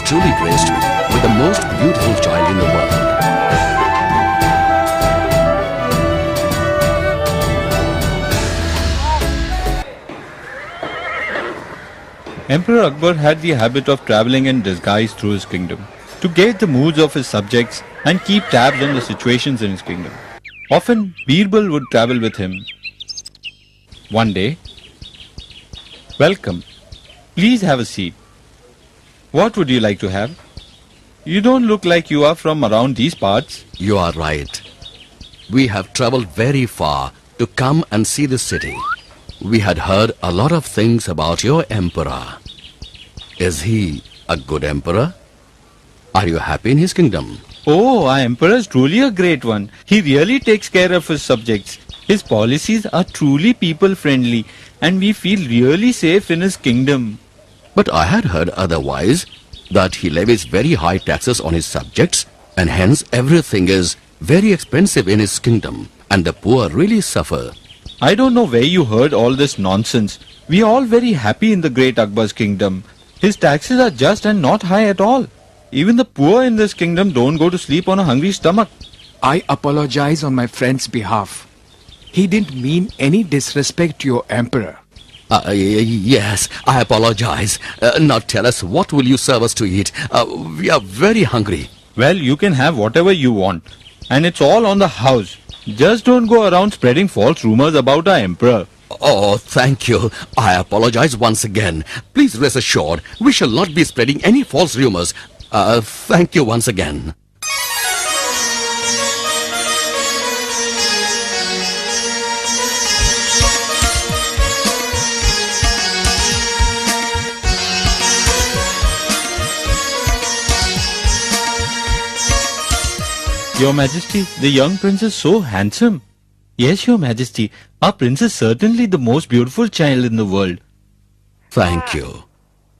truly graced me with the most beautiful child in the world. Emperor Akbar had the habit of travelling in disguise through his kingdom to gauge the moods of his subjects and keep tabs on the situations in his kingdom. Often, Birbal would travel with him. One day, "Welcome. Please have a seat. What would you like to have? You don't look like you are from around these parts." You are right. We have travelled very far to come and see this city. We had heard a lot of things about your emperor. Is he a good emperor? Are you happy in his kingdom? Oh, our emperor is truly a great one. He really takes care of his subjects. His policies are truly people-friendly, and we feel really safe in his kingdom. But I had heard otherwise, that he levies very high taxes on his subjects, and hence everything is very expensive in his kingdom, and the poor really suffer. I don't know where you heard all this nonsense. We are all very happy in the great Akbar's kingdom. His taxes are just and not high at all. Even the poor in this kingdom don't go to sleep on a hungry stomach. I apologize on my friend's behalf. He didn't mean any disrespect to your emperor. Yes, I apologize. Now tell us, what will you serve us to eat? We are very hungry. Well, you can have whatever you want. And it's all on the house. Just don't go around spreading false rumors about our emperor. Oh, thank you. I apologize once again. Please rest assured, we shall not be spreading any false rumors. Thank you once again. Your Majesty, the young prince is so handsome. Yes, Your Majesty, our prince is certainly the most beautiful child in the world. Thank you.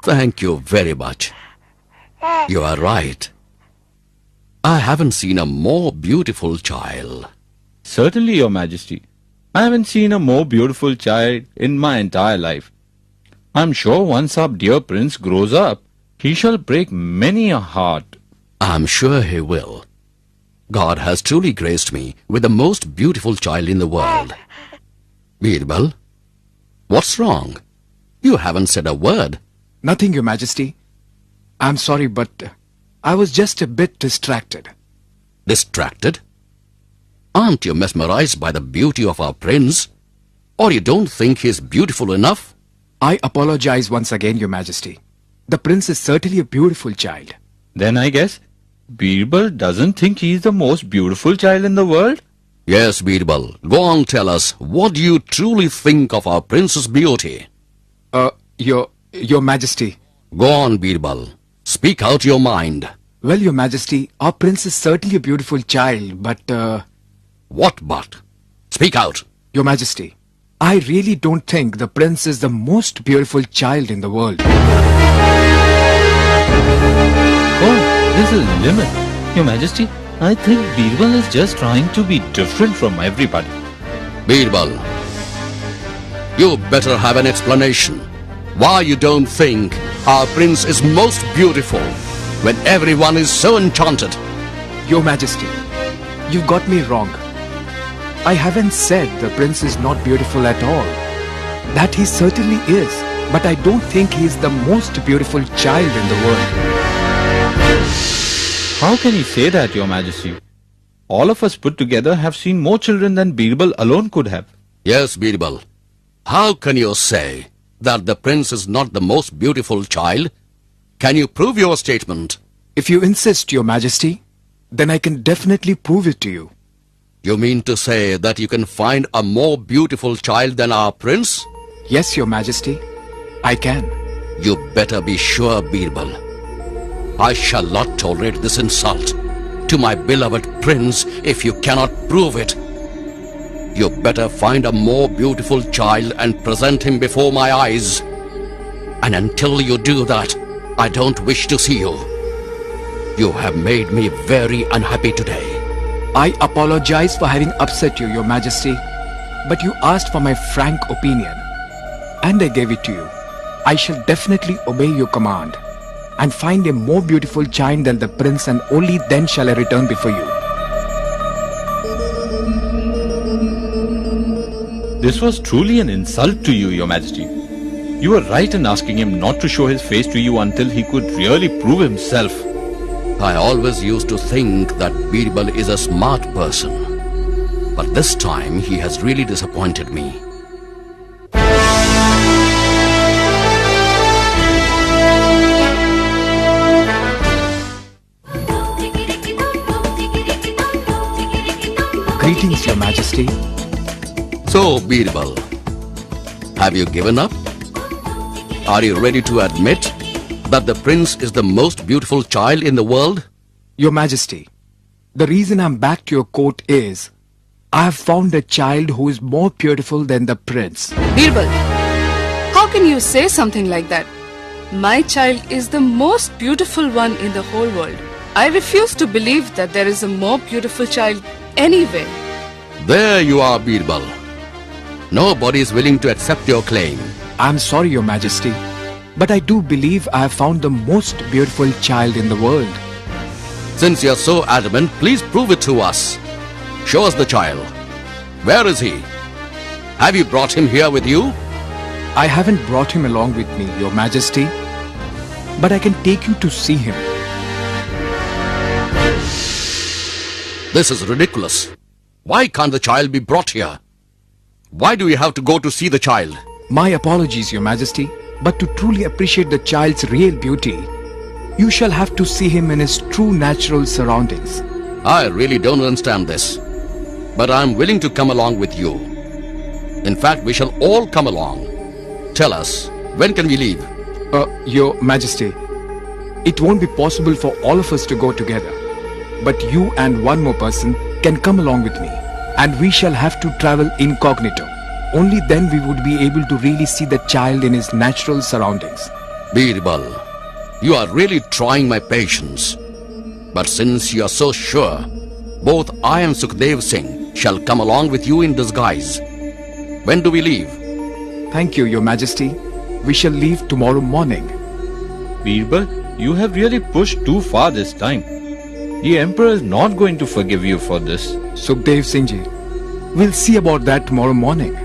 Thank you very much. You are right. I haven't seen a more beautiful child. Certainly, Your Majesty. I haven't seen a more beautiful child in my entire life. I'm sure once our dear prince grows up, he shall break many a heart. I'm sure he will. God has truly graced me with the most beautiful child in the world. Birbal, what's wrong? You haven't said a word. Nothing, Your Majesty. I'm sorry, but I was just a bit distracted. Distracted? Aren't you mesmerized by the beauty of our prince? Or you don't think he's beautiful enough? I apologize once again, Your Majesty. The prince is certainly a beautiful child. Then I guess Birbal doesn't think he's the most beautiful child in the world? Yes, Birbal. Go on, tell us, what do you truly think of our prince's beauty? Your Majesty. Go on, Birbal. Speak out your mind. Well, Your Majesty, our prince is certainly a beautiful child, but What but? Speak out. Your Majesty, I really don't think the prince is the most beautiful child in the world. Oh, this is limit. Your Majesty, I think Birbal is just trying to be different from everybody. Birbal, you better have an explanation. Why you don't think our prince is most beautiful when everyone is so enchanted? Your Majesty, you've got me wrong. I haven't said the prince is not beautiful at all. That he certainly is, but I don't think he's the most beautiful child in the world. How can he say that, Your Majesty? All of us put together have seen more children than Birbal alone could have. Yes, Birbal. How can you say that the prince is not the most beautiful child? Can you prove your statement? If you insist, Your Majesty, then I can definitely prove it to you. You mean to say that you can find a more beautiful child than our prince? Yes, Your Majesty, I can. You better be sure, Birbal. I shall not tolerate this insult to my beloved prince if you cannot prove it. You better find a more beautiful child and present him before my eyes. And until you do that, I don't wish to see you. You have made me very unhappy today. I apologize for having upset you, Your Majesty, but you asked for my frank opinion, and I gave it to you. I shall definitely obey your command. and find a more beautiful child than the prince, and only then shall I return before you. This was truly an insult to you, Your Majesty. You were right in asking him not to show his face to you until he could really prove himself. I always used to think that Birbal is a smart person. But this time he has really disappointed me. Greetings, Your Majesty. So, Birbal, have you given up? Are you ready to admit that the prince is the most beautiful child in the world? Your Majesty, the reason I'm back to your court is I have found a child who is more beautiful than the prince. Birbal, how can you say something like that? My child is the most beautiful one in the whole world. I refuse to believe that there is a more beautiful child anywhere. There you are, Birbal. Nobody is willing to accept your claim. I'm sorry, Your Majesty, but I do believe I have found the most beautiful child in the world. Since you're so adamant, please prove it to us. Show us the child. Where is he? Have you brought him here with you? I haven't brought him along with me, Your Majesty, but I can take you to see him. This is ridiculous. Why can't the child be brought here? Why do we have to go to see the child? My apologies, Your Majesty, but to truly appreciate the child's real beauty, you shall have to see him in his true natural surroundings. I really don't understand this. But I'm willing to come along with you. In fact, we shall all come along. Tell us, when can we leave? Your Majesty, it won't be possible for all of us to go together. But you and one more person can come along with me, and we shall have to travel incognito. Only then we would be able to really see the child in his natural surroundings. Birbal, you are really trying my patience. But since you are so sure, both I and Sukhdev Singh shall come along with you in disguise. When do we leave? Thank you, Your Majesty. We shall leave tomorrow morning. Birbal, you have really pushed too far this time. The Emperor is not going to forgive you for this. Sukhdev Singh ji, we'll see about that tomorrow morning.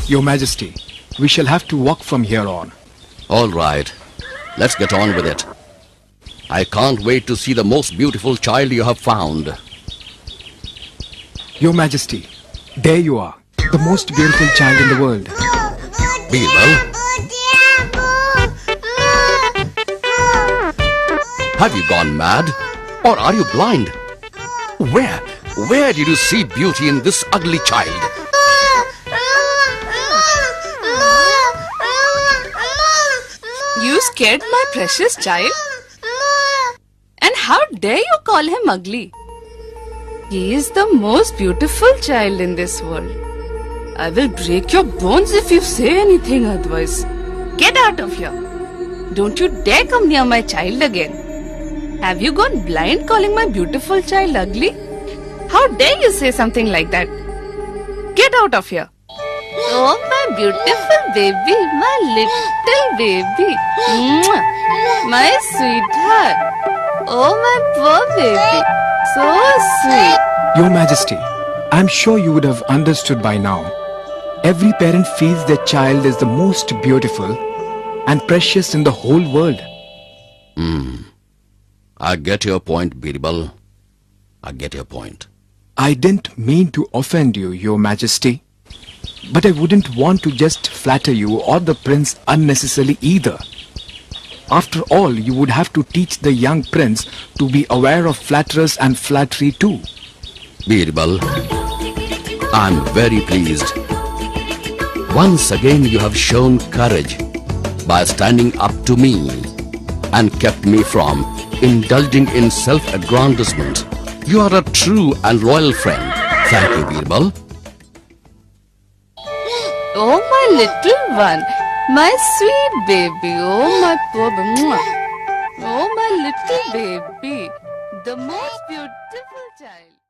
Your Majesty, we shall have to walk from here on. All right, let's get on with it. I can't wait to see the most beautiful child you have found. Your Majesty, there you are, the most beautiful child in the world. Birbal, have you gone mad? Or are you blind? Where did you see beauty in this ugly child? You scared my precious child? And how dare you call him ugly? He is the most beautiful child in this world. I will break your bones if you say anything otherwise. Get out of here. Don't you dare come near my child again. Have you gone blind calling my beautiful child ugly? How dare you say something like that? Get out of here. Oh, my beautiful baby, my little baby. Mwah. My sweetheart. Oh, my poor baby. So sweet. Your Majesty, I'm sure you would have understood by now. Every parent feels their child is the most beautiful and precious in the whole world. I get your point, Birbal. I get your point. I didn't mean to offend you, Your Majesty. But I wouldn't want to just flatter you or the prince unnecessarily either. After all, you would have to teach the young prince to be aware of flatterers and flattery too. Birbal, I'm very pleased. Once again you have shown courage by standing up to me and kept me from indulging in self-aggrandizement You are a true and loyal friend. Thank you, Birbal. Oh, my little one. My sweet baby. Oh, my poor baby. Oh, my little baby. The most beautiful child.